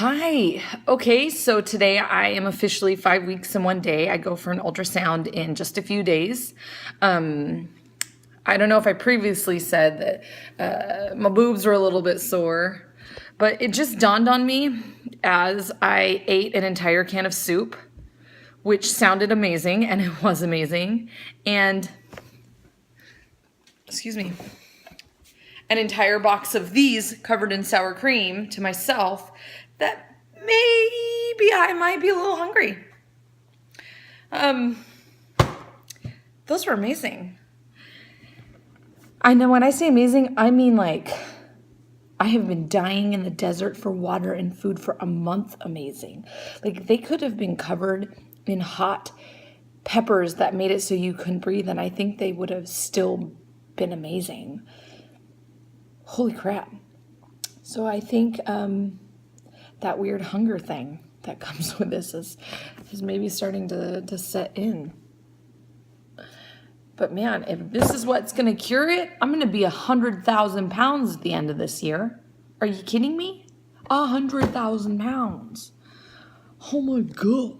Hi. Okay, so today I am officially 5 weeks and 1 day. I go for an ultrasound in just a few days. I don't know if I previously said that my boobs were a little bit sore, but it just dawned on me as I ate an entire can of soup, which sounded amazing, and it was amazing, and, excuse me, an entire box of these covered in sour cream to myself, that maybe I might be a little hungry. Those were amazing. I know when I say amazing, I mean like I have been dying in the desert for water and food for a month amazing. Like they could have been covered in hot peppers that made it so you couldn't breathe, and I think they would have still been amazing. Holy crap. So I think that weird hunger thing that comes with this is maybe starting to set in. But man, if this is what's going to cure it, I'm going to be 100,000 pounds at the end of this year. Are you kidding me? 100,000 pounds. Oh my God.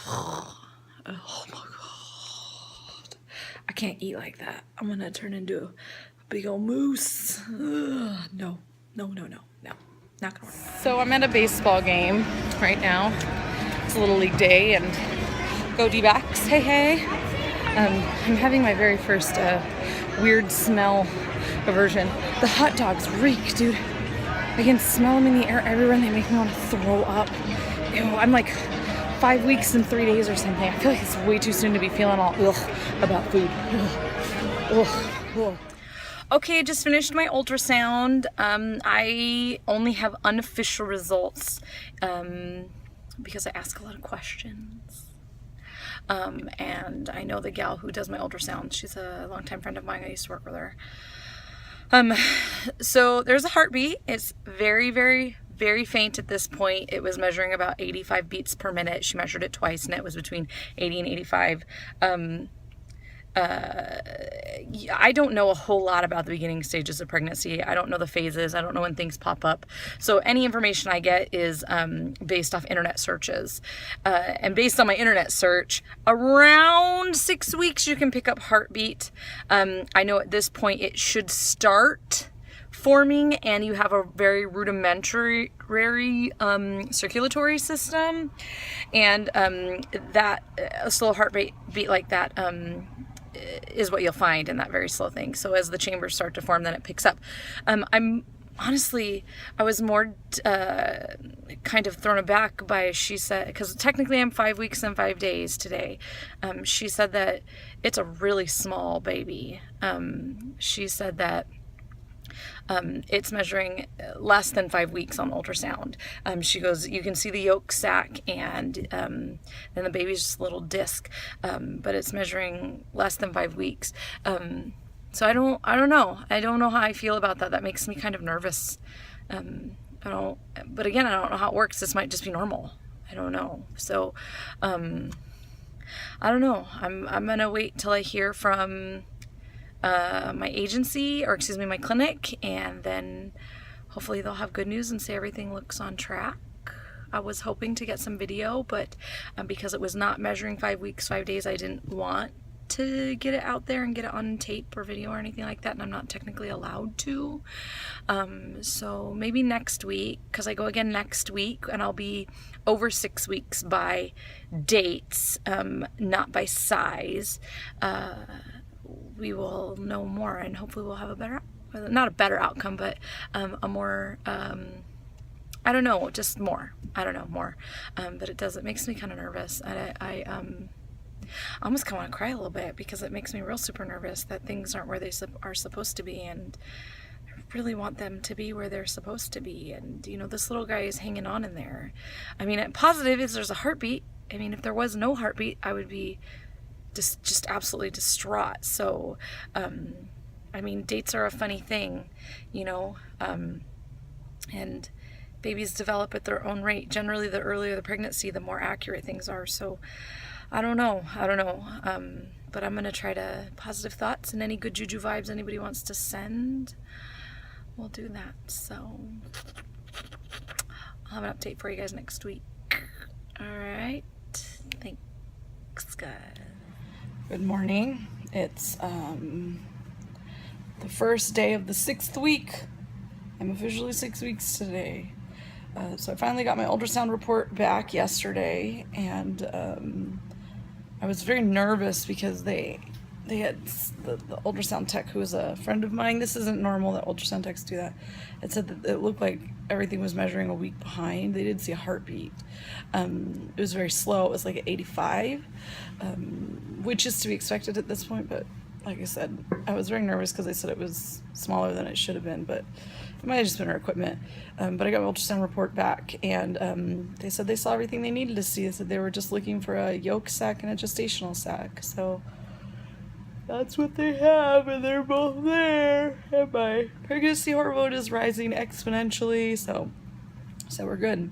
Oh my God. I can't eat like that. I'm going to turn into a big old moose. No. Not gonna work. So I'm at a baseball game right now. It's a Little League day, and go D-backs. Hey. I'm having my very first weird smell aversion. The hot dogs reek, dude. I can smell them in the air everywhere, and they make me want to throw up. Ew, I'm like 5 weeks and 3 days or something. I feel like it's way too soon to be feeling all about food. Ugh. Okay, I just finished my ultrasound. I only have unofficial results because I ask a lot of questions. And I know the gal who does my ultrasound. She's a longtime friend of mine. I used to work with her. So there's a heartbeat. It's very, very, very faint at this point. It was measuring about 85 beats per minute. She measured it twice, and it was between 80 and 85. I don't know a whole lot about the beginning stages of pregnancy. I don't know the phases. I don't know when things pop up. So any information I get is based off internet searches. And based on my internet search, around 6 weeks you can pick up heartbeat. I know at this point it should start forming, and you have a very rudimentary circulatory system, and that a slow heartbeat beat like that is what you'll find in that very slow thing. So as the chambers start to form, then it picks up. I'm honestly, I was more kind of thrown aback by, she said, because technically I'm 5 weeks and 5 days today. She said that it's a really small baby. She said that it's measuring less than 5 weeks on ultrasound. She goes, you can see the yolk sac, and then the baby's just a little disc, but it's measuring less than 5 weeks. So I don't know. I don't know how I feel about that. That makes me kind of nervous. But again, I don't know how it works. This might just be normal. I don't know. So, I don't know. I'm gonna wait till I hear from my agency, or excuse me, my clinic, and then hopefully they'll have good news and say everything looks on track. I was hoping to get some video, but because it was not measuring 5 weeks, 5 days, I didn't want to get it out there and get it on tape or video or anything like that, and I'm not technically allowed to. So maybe next week, because I go again next week, and I'll be over 6 weeks by dates, not by size. We will know more, and hopefully we'll have a better, not a better outcome, but a more, I don't know, just more. I don't know, more. But it makes me kind of nervous. And I almost kind of want to cry a little bit, because it makes me real super nervous that things aren't where they are supposed to be, and I really want them to be where they're supposed to be. And, you know, this little guy is hanging on in there. I mean, positive is there's a heartbeat. I mean, if there was no heartbeat, I would be just absolutely distraught. So, I mean, dates are a funny thing, you know, and babies develop at their own rate. Generally, the earlier the pregnancy, the more accurate things are. So, I don't know. But I'm going to try to, positive thoughts and any good juju vibes anybody wants to send, we'll do that. So, I'll have an update for you guys next week. All right. Thanks, guys. Good morning. It's the first day of the 6th week. I'm officially 6 weeks today. So I finally got my ultrasound report back yesterday, and I was very nervous because they had the ultrasound tech, who is a friend of mine. This isn't normal that ultrasound techs do that. It said that it looked like everything was measuring a week behind. They didn't see a heartbeat. It was very slow. It was like at 85, which is to be expected at this point. But like I said, I was very nervous because they said it was smaller than it should have been, but it might have just been our equipment. But I got my ultrasound report back, and they said they saw everything they needed to see. They said they were just looking for a yolk sac and a gestational sac. So that's what they have, and they're both there. And my pregnancy hormone is rising exponentially, so we're good.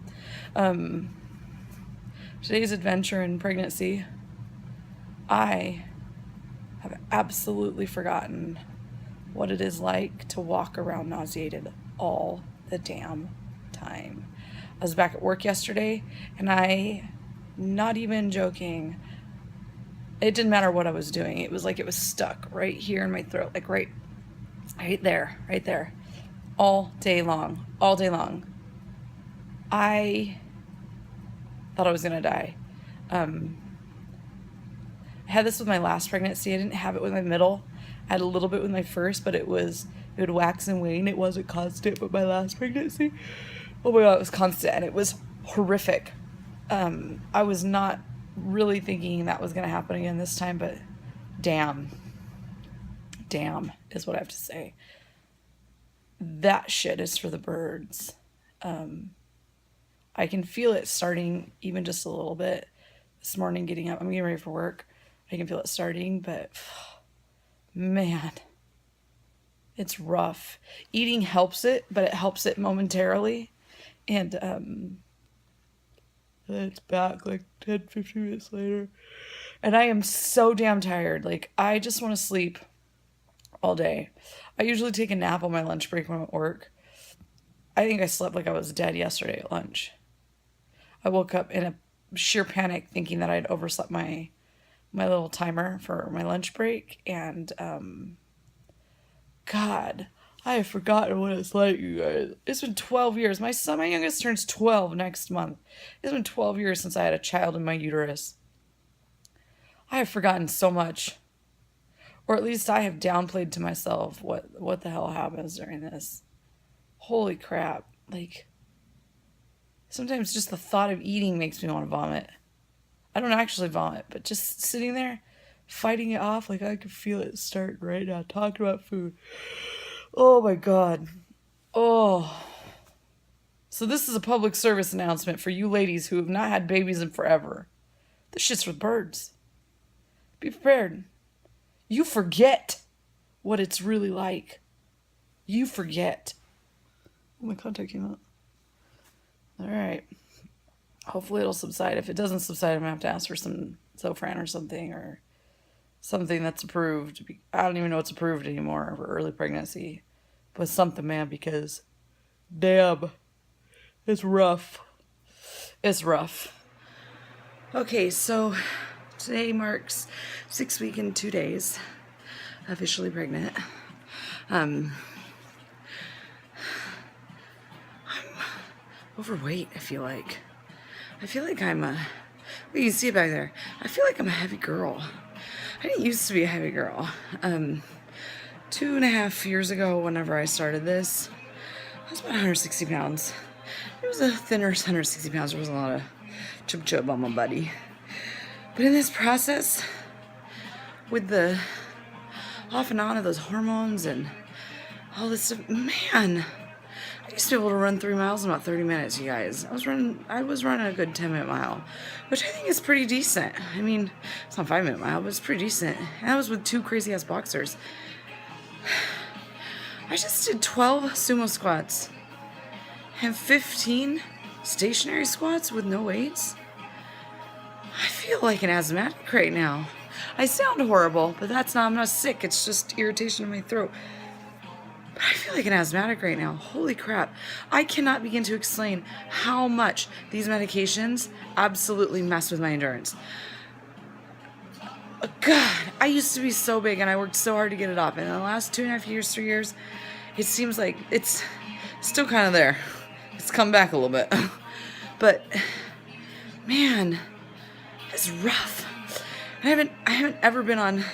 Today's adventure in pregnancy, I have absolutely forgotten what it is like to walk around nauseated all the damn time. I was back at work yesterday, and not even joking, it didn't matter what I was doing. It was like it was stuck right here in my throat, like right there, all day long. I thought I was gonna die. I had this with my last pregnancy. I didn't have it with my middle. I had a little bit with my first, but it would wax and wane. It wasn't constant. But my last pregnancy, oh my God, it was constant, and it was horrific. I was not really thinking that was going to happen again this time, but damn is what I have to say. That shit is for the birds. I can feel it starting even just a little bit this morning. Getting up, I'm getting ready for work. I can feel it starting, but man, it's rough. Eating helps it, but it helps it momentarily, and it's back like 10-15 minutes later, and I am so damn tired. Like, I just want to sleep all day. I usually take a nap on my lunch break when I'm at work. I think I slept like I was dead yesterday at lunch. I woke up in a sheer panic thinking that I'd overslept my little timer for my lunch break, and God, I have forgotten what it's like, you guys. It's been 12 years. My youngest turns 12 next month. It's been 12 years since I had a child in my uterus. I have forgotten so much. Or at least I have downplayed to myself what the hell happens during this. Holy crap. Like, sometimes just the thought of eating makes me want to vomit. I don't actually vomit, but just sitting there, fighting it off, like I can feel it start right now, talking about food. Oh my God. Oh. So this is a public service announcement for you ladies who have not had babies in forever. This shit's for birds. Be prepared. You forget what it's really like. You forget. Oh, my contact came out. All right. Hopefully it'll subside. If it doesn't subside, I'm going to have to ask for some Zofran or something that's approved. I don't even know what's approved anymore for early pregnancy. But something, man, because damn, it's rough. It's rough. Okay, so today marks 6 weeks and 2 days, officially pregnant. I'm overweight, I feel like. I'm a, you can see it back there. I feel like I'm a heavy girl. I didn't used to be a heavy girl. 2.5 years ago, whenever I started this, I was about 160 pounds. It was a thinner 160 pounds. There wasn't a lot of chub on my body. But in this process, with the off and on of those hormones and all this stuff, man, I used to be able to run 3 miles in about 30 minutes, you guys. I was running a good 10-minute mile, which I think is pretty decent. I mean, it's not a 5-minute mile, but it's pretty decent. And that was with 2 crazy-ass boxers. I just did 12 sumo squats and 15 stationary squats with no weights. I feel like an asthmatic right now. I sound horrible, but I'm not sick. It's just irritation in my throat. But I feel like an asthmatic right now. Holy crap. I cannot begin to explain how much these medications absolutely mess with my endurance. God, I used to be so big and I worked so hard to get it off. And in the last 2.5 years, 3 years, it seems like it's still kind of there. It's come back a little bit. But man, it's rough. I haven't ever been on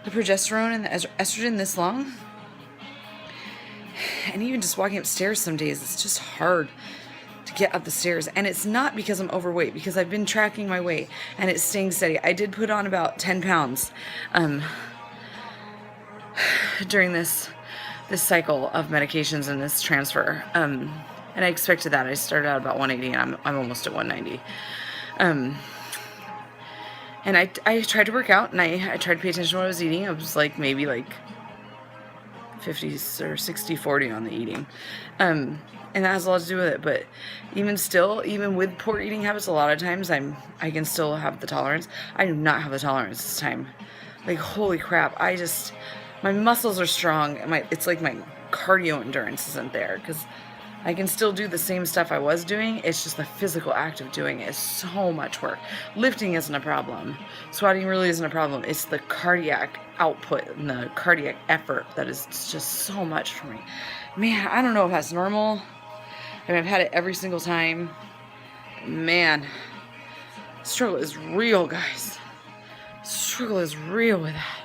the progesterone and the estrogen this long. And even just walking upstairs some days, it's just hard to get up the stairs. And it's not because I'm overweight, because I've been tracking my weight and it's staying steady. I did put on about 10 pounds during this cycle of medications and this transfer. And I expected that. I started out about 180 and I'm almost at 190. And I tried to work out and I tried to pay attention to what I was eating. It was like maybe like 50 or 60-40 on the eating. And that has a lot to do with it. But even still, even with poor eating habits, a lot of times I can still have the tolerance. I do not have the tolerance this time. Like, holy crap. My muscles are strong. It's like my cardio endurance isn't there, because I can still do the same stuff I was doing. It's just the physical act of doing it is so much work. Lifting isn't a problem. Squatting really isn't a problem. It's the cardiac output and the cardiac effort that is just so much for me. Man, I don't know if that's normal. I mean, I've had it every single time. Man, struggle is real, guys. Struggle is real with that.